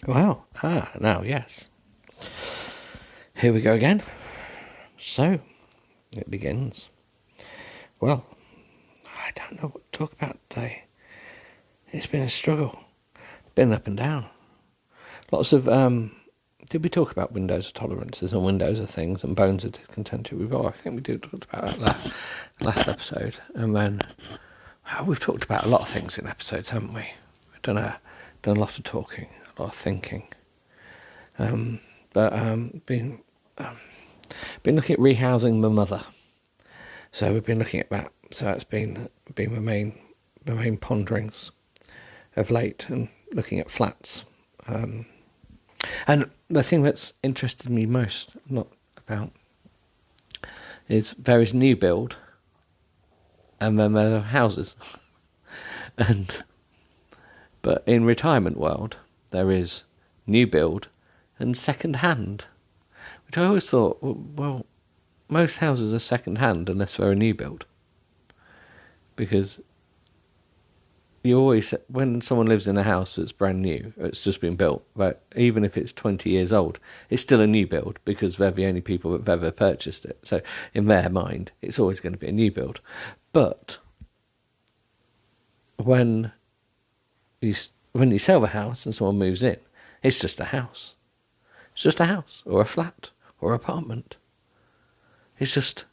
Well, now, yes. Here we go again. So, it begins. Well, I don't know what to talk about today. It's been a struggle. Been up and down. Lots of, did we talk about windows of tolerances and windows of things and bones of discontented with all? I think we did talk about that last episode. And then, we've talked about a lot of things in episodes, haven't we? We've done a lot of talking, a lot of thinking. Been looking at rehousing my mother. So we've been looking at that. So it's been my main ponderings of late, and looking at flats. And the thing that's interested me most, not about, is there is new build, and then there are houses. But in retirement world, there is new build and second hand, which I always thought, well, most houses are second hand unless they're a new build, because you always, when someone lives in a house that's brand new, it's just been built, but even if it's 20 years old, it's still a new build because they're the only people that have ever purchased it. So in their mind, it's always going to be a new build. But when you sell the house and someone moves in, it's just a house. It's just a house or a flat or apartment. It just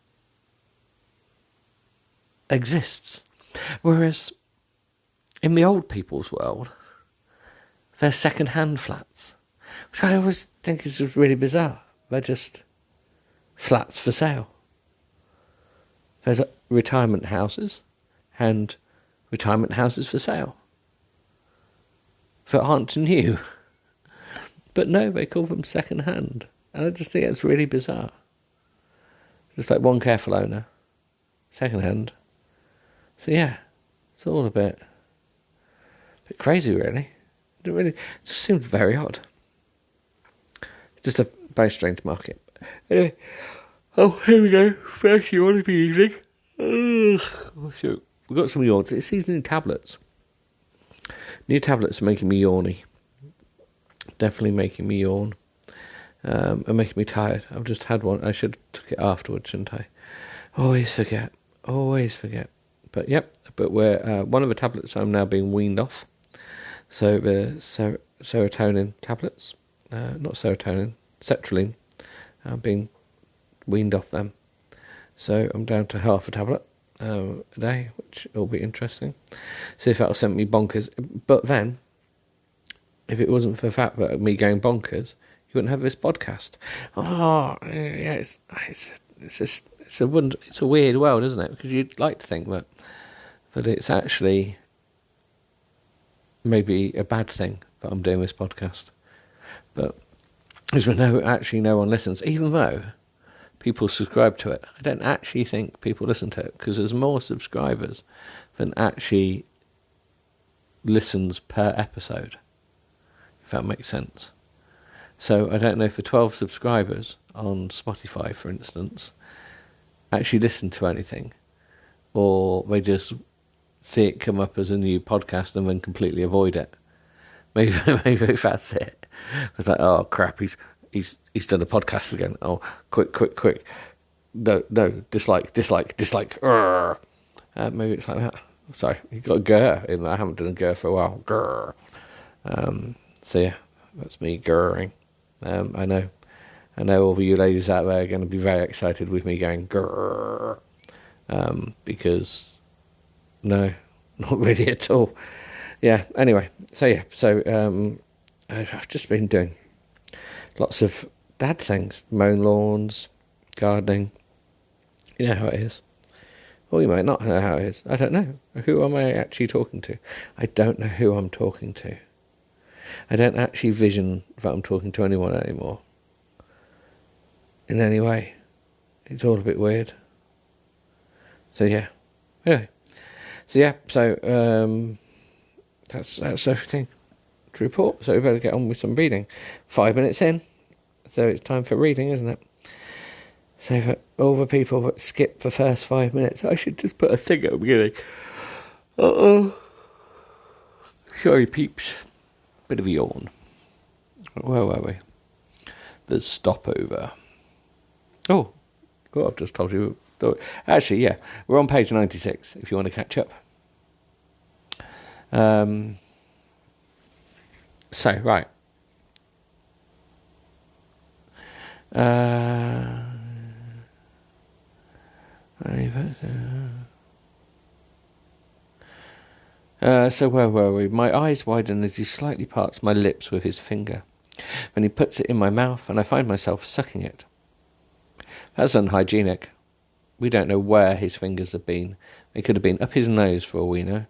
exists. Whereas in the old people's world, they're second-hand flats, which I always think is just really bizarre. They're just flats for sale. There's retirement houses and retirement houses for sale that aren't new. But no, they call them second-hand. And I just think it's really bizarre. Just like one careful owner, second-hand. So yeah, it's all a bit crazy, really. It just seems very odd. Just a very strange market. Anyway, here we go. First yawn of the evening. So we've got some yawns. It's these new tablets. New tablets are making me yawny. Definitely making me yawn. And making me tired. I've just had one. I should have took it afterwards, shouldn't I? Always forget. But we're one of the tablets I'm now being weaned off. So the serotonin tablets, not serotonin, sertraline, I'm being weaned off them. So I'm down to half a tablet a day, which will be interesting. See if that'll send me bonkers. But then, if it wasn't for the fact that me going bonkers, you wouldn't have this podcast. Oh, yeah, it's a weird world, isn't it? Because you'd like to think that it's actually maybe a bad thing that I'm doing this podcast. But as we know, actually no one listens, even though people subscribe to it. I don't actually think people listen to it, because there's more subscribers than actually listens per episode, if that makes sense. So I don't know if the 12 subscribers on Spotify, for instance, actually listen to anything, or they just see it come up as a new podcast and then completely avoid it. Maybe that's it. It's like, oh crap, he's done a podcast again. Oh, quick. No, dislike. Maybe it's like that. Sorry, you got a grr in there. I haven't done a grr for a while. Grr. So yeah, that's me grrring. I know all of you ladies out there are going to be very excited with me going grrr. Because no, not really at all. Yeah, anyway, so I've just been doing lots of dad things, mowing lawns, gardening. You know how it is. Or you might not know how it is. I don't know. Who am I actually talking to? I don't know who I'm talking to. I don't actually vision that I'm talking to anyone anymore. In any way. It's all a bit weird. So yeah. Anyway. So that's everything to report. So we better get on with some reading. 5 minutes in. So it's time for reading, isn't it? So for all the people that skip the first 5 minutes, I should just put a thing at the beginning. Uh-oh. Sorry, peeps. Bit of a yawn. Where were we? The stopover. Oh, I've just told you. Actually, yeah, we're on page 96 if you want to catch up. So, right. So where were we? My eyes widen as he slightly parts my lips with his finger. Then he puts it in my mouth and I find myself sucking it. That's unhygienic. We don't know where his fingers have been. They could have been up his nose for all we know.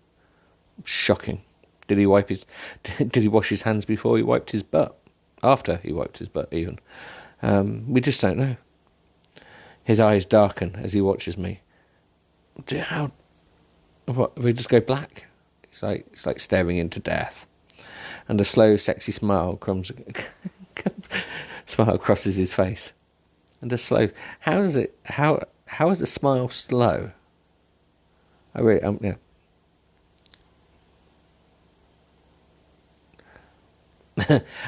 Shocking. Did he wash his hands before he wiped his butt? After he wiped his butt, even. We just don't know. His eyes darken as he watches me. What? We just go black? It's like staring into death. And a slow, sexy smile smile crosses his face. And a slow. How is a smile slow? Yeah.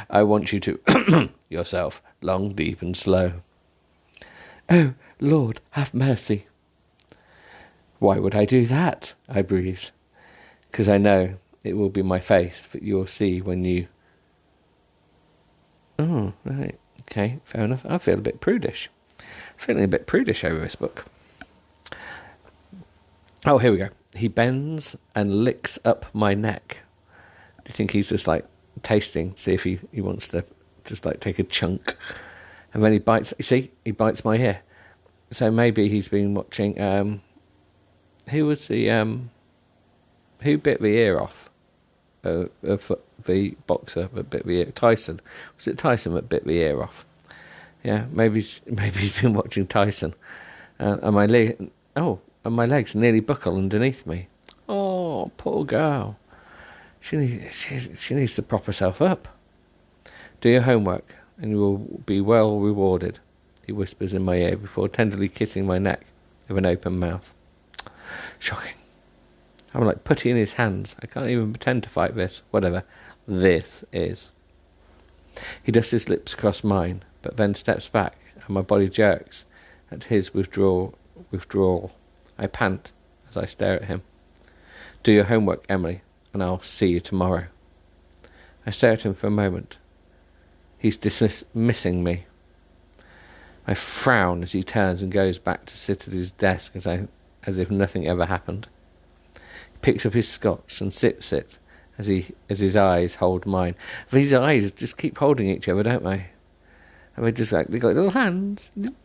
I want you to yourself, long, deep, and slow. Oh, Lord, have mercy. Why would I do that? I breathed. Because I know it will be my face that you'll see when you... Oh, right. Okay, fair enough. I feel a bit prudish. Feeling a bit prudish over this book. Oh, here we go. He bends and licks up my neck. Do you think he's just like tasting, see if he wants to just like take a chunk? And then he bites, you see, he bites my ear. So maybe he's been watching, who bit the ear off? The boxer that bit the ear, Tyson. Was it Tyson that bit the ear off? Yeah, maybe he's been watching Tyson. And my legs nearly buckle underneath me. Oh, poor girl. She needs to prop herself up. Do your homework, and you will be well rewarded, he whispers in my ear before tenderly kissing my neck with an open mouth. Shocking. I'm like putty in his hands. I can't even pretend to fight this, whatever this is. He dusts his lips across mine, but then steps back, and my body jerks at his withdrawal. I pant as I stare at him. Do your homework, Emily, and I'll see you tomorrow. I stare at him for a moment. He's dismissing me. I frown as he turns and goes back to sit at his desk as if nothing ever happened. He picks up his scotch and sips it as his eyes hold mine. These eyes just keep holding each other, don't they? And they got little hands. Little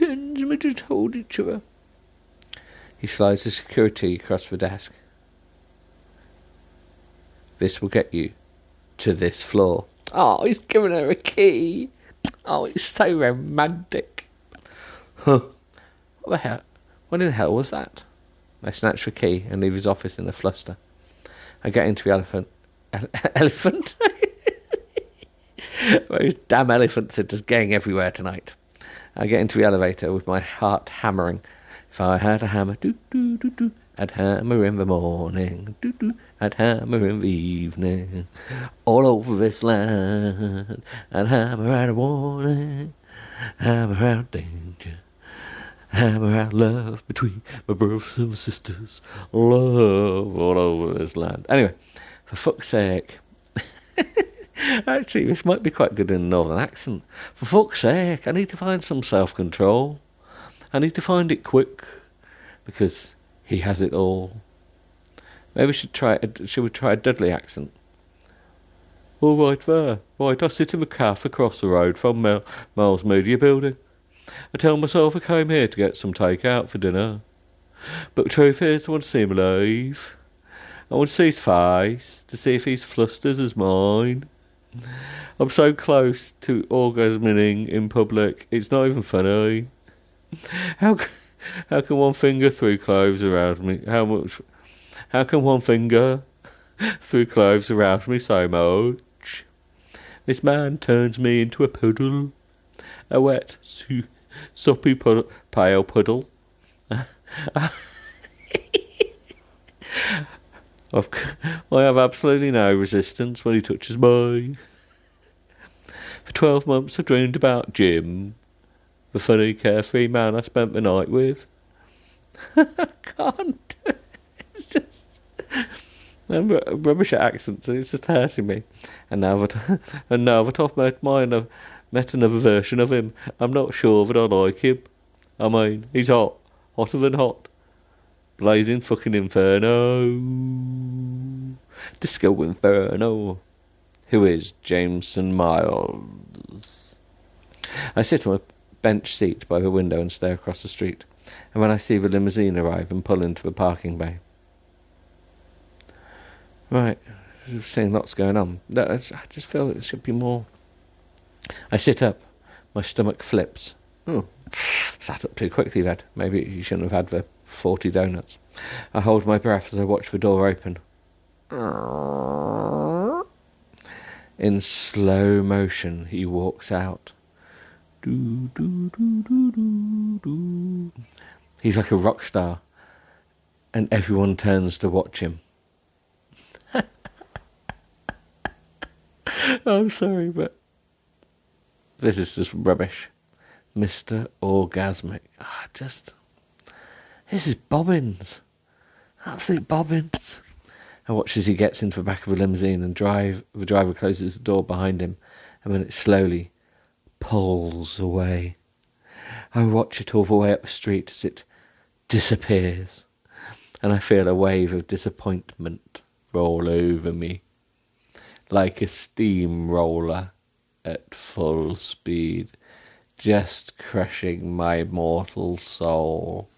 hands, and they just hold each other. He slides the security across the desk. This will get you to this floor. Oh, he's given her a key. Oh, it's so romantic. Huh. What in the hell was that? I snatch the key and leave his office in a fluster. I get into the elephant. Elephant? Those damn elephants are just getting everywhere tonight. I get into the elevator with my heart hammering. If I had a hammer, do-do-do-do, I'd hammer in the morning, do-do, I'd hammer in the evening. All over this land, I'd hammer out a warning, hammer out danger, hammer out love between my brothers and my sisters, love all over this land. Anyway, for fuck's sake. Actually, this might be quite good in a northern accent. For fuck's sake, I need to find some self-control. I need to find it quick, because he has it all. Maybe should we try a Dudley accent? All right there. Right, I sit in the cafe across the road from Miles Media Building. I tell myself I came here to get some takeout for dinner. But the truth is, I want to see him alive. I want to see his face, to see if he's flustered as mine. I'm so close to orgasming in public, it's not even funny. How can one finger through clothes around me? How can one finger through clothes around me so much? This man turns me into a puddle, a wet, soppy pale puddle. I have absolutely no resistance when he touches me. For 12 months I dreamed about Jim, the funny, carefree man I spent the night with. I can't do it. It's just... I'm rubbish at accents and it's just hurting me. And now that I've met another version of him, I'm not sure that I like him. I mean, he's hot. Hotter than hot. Blazing fucking inferno. Disco Inferno. Who is Jameson Miles? I sit on a bench seat by the window and stare across the street, and when I see the limousine arrive and pull into the parking bay. Right, seeing lots going on. I just feel that there should be more. I sit up. My stomach flips. Oh, sat up too quickly then. Maybe you shouldn't have had the 40 donuts. I hold my breath as I watch the door open. In slow motion, he walks out. Do, do, do, do, do, do. He's like a rock star, and everyone turns to watch him. I'm sorry, but this is just rubbish. Mr. Orgasmic. This is bobbins. Absolute bobbins. I watch as he gets into the back of the limousine and the driver closes the door behind him, and then it slowly pulls away. I watch it all the way up the street as it disappears, and I feel a wave of disappointment roll over me, like a steamroller at full speed, just crushing my mortal soul.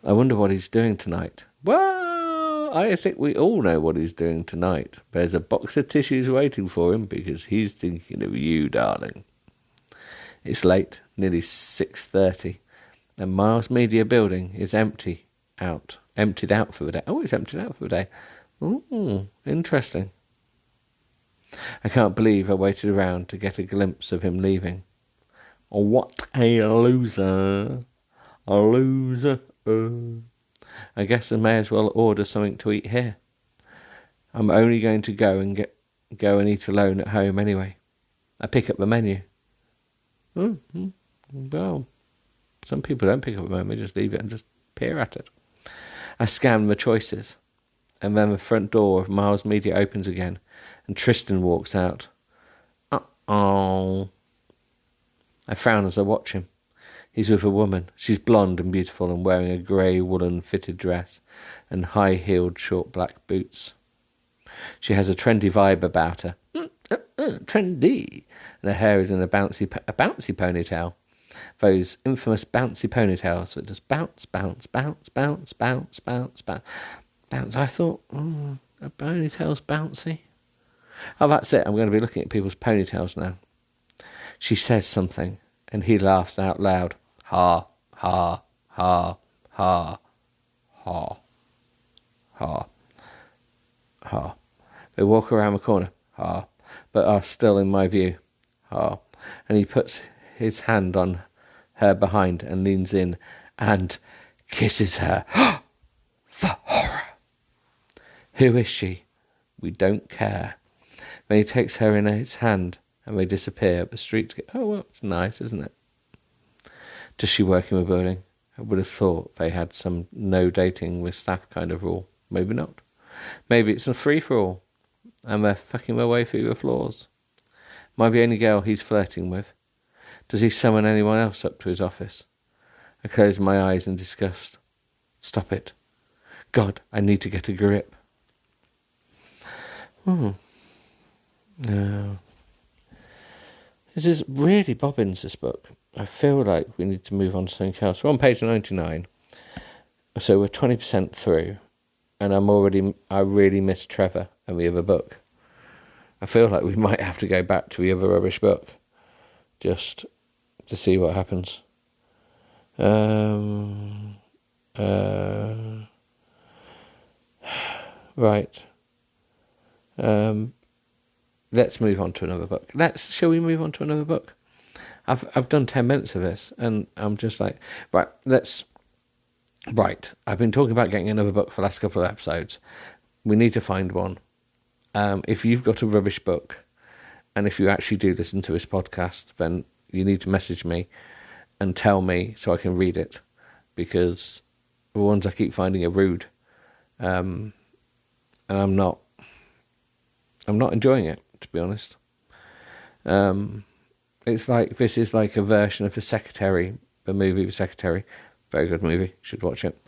I wonder what he's doing tonight. Well, I think we all know what he's doing tonight. There's a box of tissues waiting for him because he's thinking of you, darling. It's late, nearly 6:30, and Miles Media Building is emptied out for the day. Oh, it's emptied out for the day. Ooh, interesting. I can't believe I waited around to get a glimpse of him leaving. Oh, what a loser. A loser. I guess I may as well order something to eat here. I'm only going to go and eat alone at home anyway. I pick up the menu. Well, some people don't pick up the menu, they just leave it and just peer at it. I scan the choices, and then the front door of Miles Media opens again, and Tristan walks out. Uh-oh. I frown as I watch him. He's with a woman. She's blonde and beautiful and wearing a grey woolen fitted dress and high-heeled short black boots. She has a trendy vibe about her. Trendy. And her hair is in a bouncy ponytail. Those infamous bouncy ponytails that just bounce, bounce, bounce, bounce, bounce, bounce, bounce, bounce. I thought, a ponytail's bouncy. Oh, that's it. I'm going to be looking at people's ponytails now. She says something, and he laughs out loud. Ha, ha, ha, ha, ha, ha, ha. They walk around the corner. Ha. But are still in my view. Ha. And he puts his hand on her behind and leans in and kisses her. The horror. Who is she? We don't care. Then he takes her in his hand and they disappear up the street. Oh, well, it's nice, isn't it? Does she work in the building? I would have thought they had some no dating with staff kind of rule. Maybe not. Maybe it's a free-for-all and they're fucking their way through the floors. Am I the only girl he's flirting with? Does he summon anyone else up to his office? I close my eyes in disgust. Stop it. God, I need to get a grip. No. This is really bobbins, this book. I feel like we need to move on to something else. We're on page 99. So we're 20% through. And I really miss Trevor and the other book. I feel like we might have to go back to the other rubbish book. Just to see what happens. Right. Let's move on to another book. Shall we move on to another book? I've done 10 minutes of this, and I'm just like, right. I've been talking about getting another book for the last couple of episodes. We need to find one. If you've got a rubbish book, And if you actually do listen to this podcast, then you need to message me and tell me so I can read it, because the ones I keep finding are rude, and I'm not enjoying it, to be honest. It's like, this is like a version of The Secretary, the movie The Secretary, very good movie, should watch it,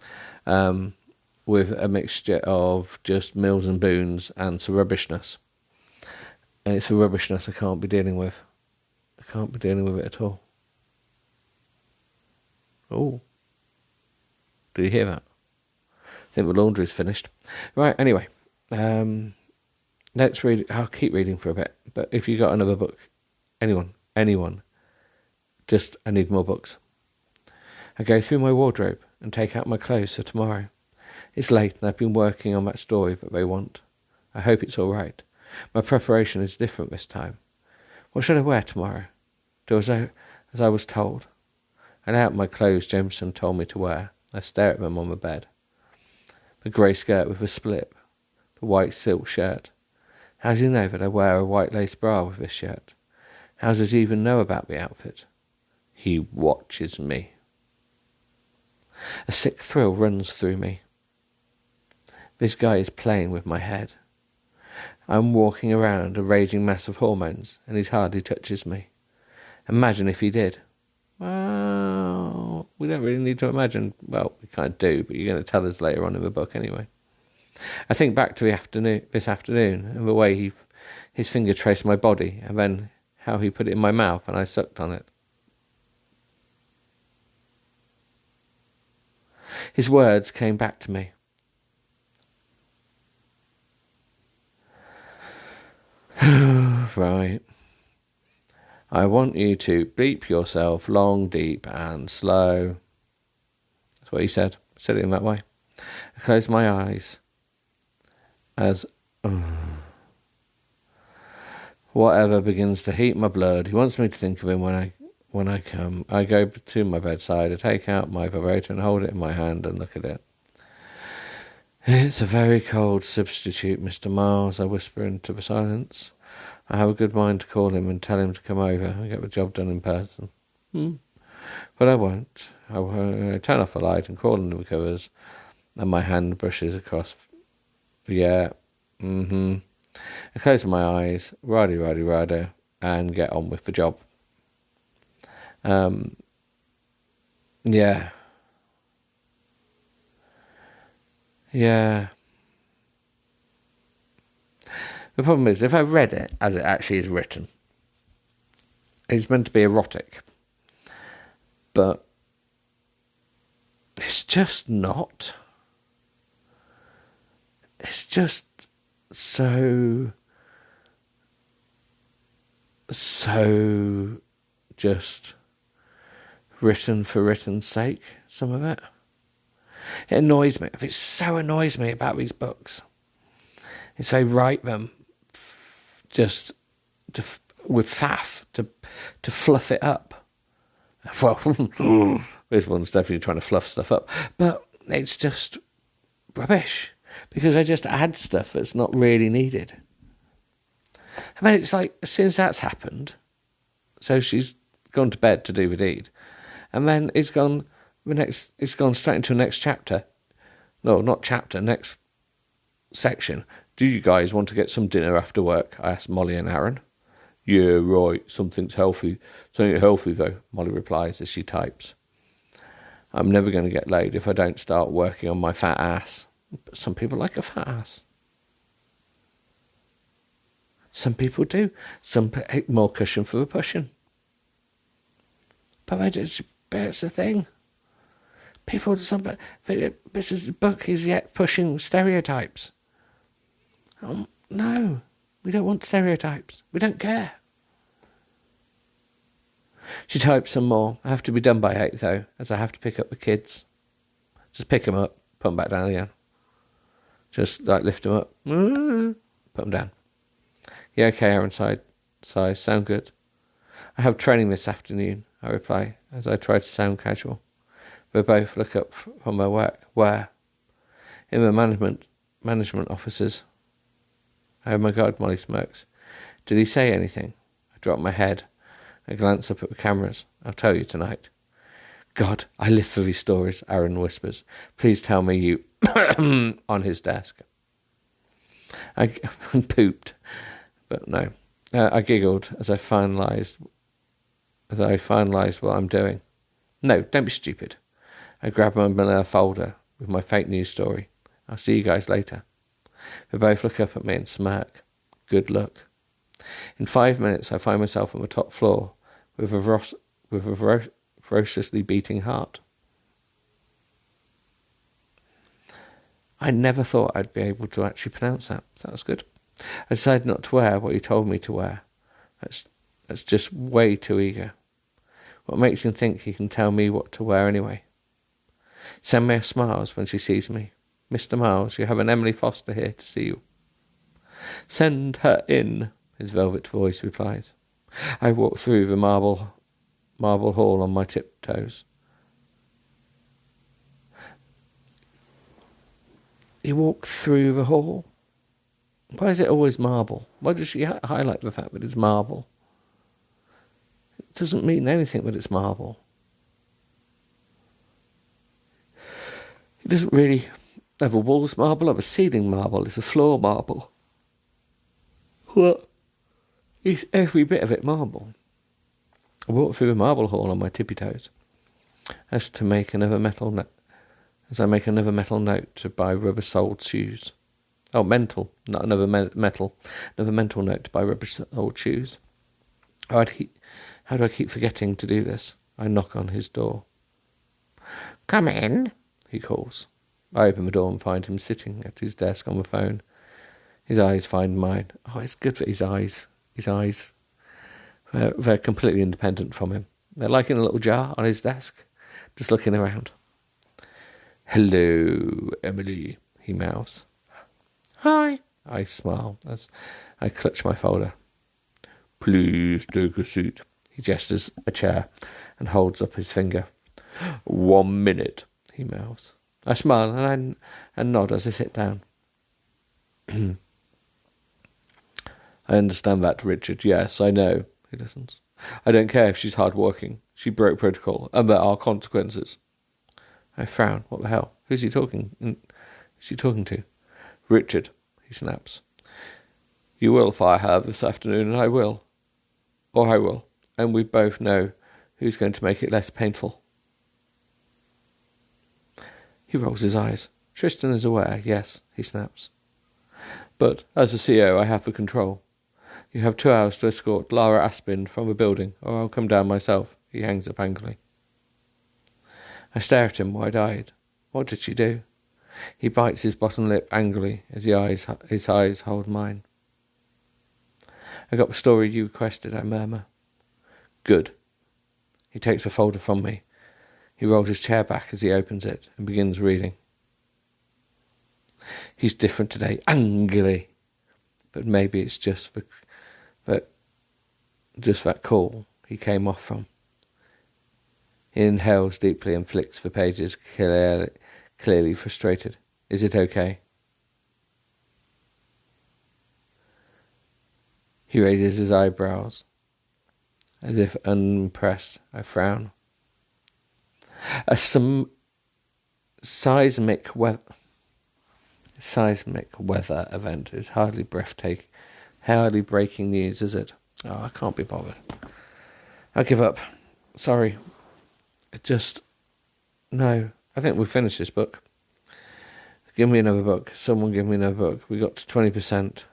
with a mixture of just Mills and Boons and some rubbishness. And it's a rubbishness I can't be dealing with. I can't be dealing with it at all. Oh, did you hear that? I think the laundry's finished. Right, anyway, let's read. I'll keep reading for a bit, but if you got another book, anyone, just, I need more books. I go through my wardrobe and take out my clothes for tomorrow. It's late and I've been working on that story that they want. I hope it's all right. My preparation is different this time. What should I wear tomorrow? Do as I was told. I lay out my clothes Jameson told me to wear. I stare at them on the bed. The grey skirt with a split. The white silk shirt. How does he know that I wear a white lace bra with this shirt? How does he even know about the outfit? He watches me. A sick thrill runs through me. This guy is playing with my head. I'm walking around a raging mass of hormones, and he hardly touches me. Imagine if he did. Well, we don't really need to imagine. Well, we kind of do, but you're going to tell us later on in the book anyway. I think back to this afternoon, and the way his finger traced my body, and then how he put it in my mouth and I sucked on it. His words came back to me. Right. I want you to bleep yourself long, deep and slow. That's what he said. I said it in that way. I closed my eyes as whatever begins to heat my blood. He wants me to think of him when I come. I go to my bedside, I take out my vibrator and hold it in my hand and look at it. It's a very cold substitute, Mr. Miles, I whisper into the silence. I have a good mind to call him and tell him to come over and get the job done in person. But I won't. I turn off the light and crawl under the covers, and my hand brushes across. Yeah, I close my eyes, righty, and get on with the job. Yeah. The problem is, if I read it as it actually is written, it's meant to be erotic. But it's just not. It's just so just written for written's sake, some of it. It annoys me. It so annoys me about these books. It's they write them just with faff to fluff it up. Well, this one's definitely trying to fluff stuff up, but it's just rubbish because they just add stuff that's not really needed. I mean, it's like as soon as that's happened, so she's gone to bed to do the deed, and then it's gone straight into the next chapter. No, not chapter, next section. Do you guys want to get some dinner after work? I asked Molly and Aaron. Yeah, right, something healthy though, Molly replies as she types. I'm never going to get laid if I don't start working on my fat ass. But some people like a fat ass. Some people do. Some more cushion for the pushing. But it's the thing. This book is yet pushing stereotypes. No, we don't want stereotypes. We don't care. She types some more. I have to be done by 8 though, as I have to pick up the kids. Just pick them up, put them back down again. Just like lift them up, put them down. Yeah, okay, Aaron sighs. Sound good. I have training this afternoon, I reply, as I try to sound casual. We both look up from their work. Where? In the management offices. Oh my God, Molly smirks. Did he say anything? drop my head. I glance up at the cameras. I'll tell you tonight. God, I live for these stories, Aaron whispers. Please tell me you... on his desk. I pooped, but no. I giggled as I finalised what I'm doing. No, don't be stupid. I grabbed my manila folder with my fake news story. I'll see you guys later. They both look up at me and smirk. Good luck. In 5 minutes, I find myself on the top floor with a ferociously beating heart. I never thought I'd be able to actually pronounce that. So that was good. I decided not to wear what he told me to wear. That's just way too eager. What makes him think he can tell me what to wear anyway? Samia smiles when she sees me. Mr. Miles, you have an Emily Foster here to see you. Send her in, his velvet voice replies. I walk through the marble hall on my tiptoes. You walk through the hall? Why is it always marble? Why does she highlight the fact that it's marble? It doesn't mean anything that it's marble. It doesn't really have a walls marble, have a ceiling marble, it's a floor marble. What? It's every bit of it marble. I walk through the marble hall on my tippy toes as I make another mental note to buy rubber-soled shoes. Oh, mental, not another metal. Another mental note to buy rubber-soled shoes. How do I keep forgetting to do this? I knock on his door. Come in, he calls. I open the door and find him sitting at his desk on the phone. His eyes find mine. Oh, it's good for his eyes. They're completely independent from him. They're like in a little jar on his desk, just looking around. Hello, Emily, he mouths. Hi, I smile as I clutch my folder. Please take a seat. He gestures a chair and holds up his finger. 1 minute, he mouths. I smile and nod as I sit down. I understand that, Richard. Yes, I know. He listens. I don't care if she's hard-working. She broke protocol, and there are consequences. I frown. What the hell? Who's he talking to? Richard, he snaps. You will fire her this afternoon, and I will. Or I will. And we both know who's going to make it less painful. He rolls his eyes. Tristan is aware, yes, he snaps. But, as the CEO, I have the control. You have 2 hours to escort Lara Aspin from the building, or I'll come down myself. He hangs up angrily. I stare at him, wide-eyed. What did she do? He bites his bottom lip angrily as his eyes hold mine. I got the story you requested, I murmur. Good. He takes a folder from me. He rolls his chair back as he opens it and begins reading. He's different today, angrily. But maybe it's just that call he came off from. He inhales deeply and flicks the pages, clearly frustrated. Is it okay? He raises his eyebrows, as if unimpressed. I frown. A seismic weather event is hardly breaking news, is it? Oh, I can't be bothered. I give up. Sorry. No. I think we've finished this book. Give me another book. Someone give me another book. We got to 20%.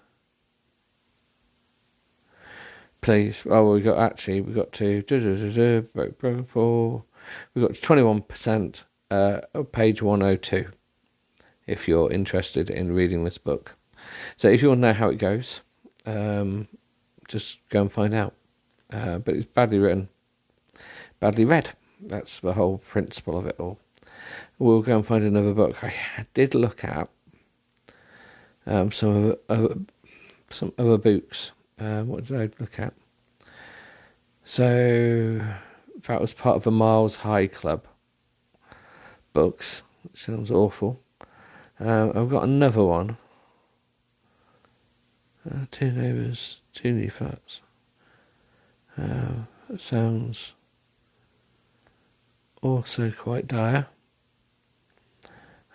Please. Oh, we got to we got to 21%, page 102, if you're interested in reading this book. So if you want to know how it goes, just go and find out. But it's badly written, badly read. That's the whole principle of it all. We'll go and find another book. I did look at some other books. What did I look at? So that was part of the Miles High Club books. Which sounds awful. I've got another one. 2 neighbours, 2 new flats. It sounds also quite dire.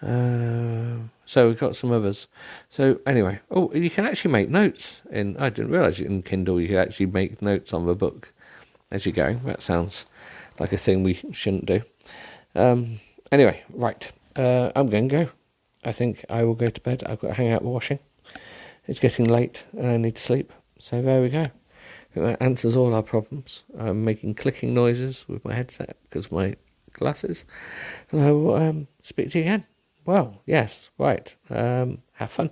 So we've got some others. So anyway, you can actually make notes I didn't realise in Kindle you could actually make notes on the book as you're going. That sounds like a thing we shouldn't do. Anyway, right. I'm going to go. I think I will go to bed. I've got to hang out washing. It's getting late and I need to sleep. So there we go. I think that answers all our problems. I'm making clicking noises with my headset because of my glasses. And I will speak to you again. Well, yes, right. Have fun.